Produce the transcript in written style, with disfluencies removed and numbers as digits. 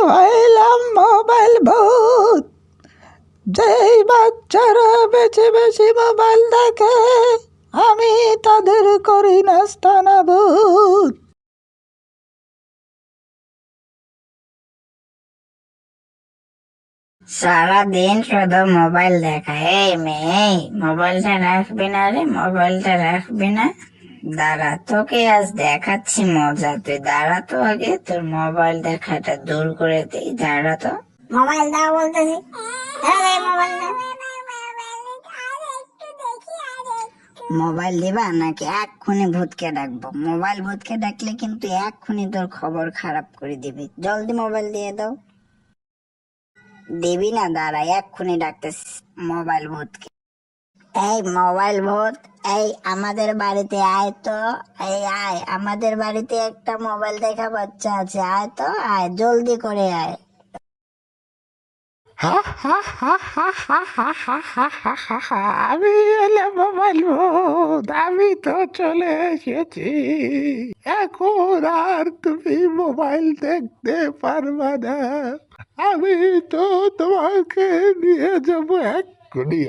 হইলাম মোবাইল ভূত। যেই বাচ্চারা বেশি বেশি মোবাইল দেখে আমি তাদের করি নাস্তানাবুদ। সারাদিন শুধু মোবাইল দেখা। এই মেয়ে, মোবাইলটা রাখবি না রে, মোবাইলটা রাখবি না। দাঁড়া, তোকে আজ দেখাচ্ছি মজা। তুই দাঁড়া তো, আগে তোর মোবাইল দেখাটা দূর করে দিই। দাঁড়া তো, মোবাইল দাও বলতেছি। মোবাইল দিবা নাকি এক্ষুনি ভূতকে ডাকবো? মোবাইল ভূতকে ডাকলে কিন্তু এক্ষুনি তোর খবর খারাপ করে দিবি। জলদি মোবাইল দিয়ে দাও। দিবি না? দাঁড়া, এক্ষুনি ডাকতেছি মোবাইল ভূতকে। এই মোবাইল ভূত, এই আমাদের বাড়িতে আয় তো। এই আয়, আমাদের বাড়িতে একটা মোবাইল দেখা বাচ্চা আছে। আয় তো, আয়, জলদি করে আয়। আমি এলাম মোবাইল ভূত, আমি তো চলে এসেছি। এখন আর তুমি মোবাইল দেখতে পারবা না। আমি তো তোমাকে নিয়ে যাবো এক্ষুনি।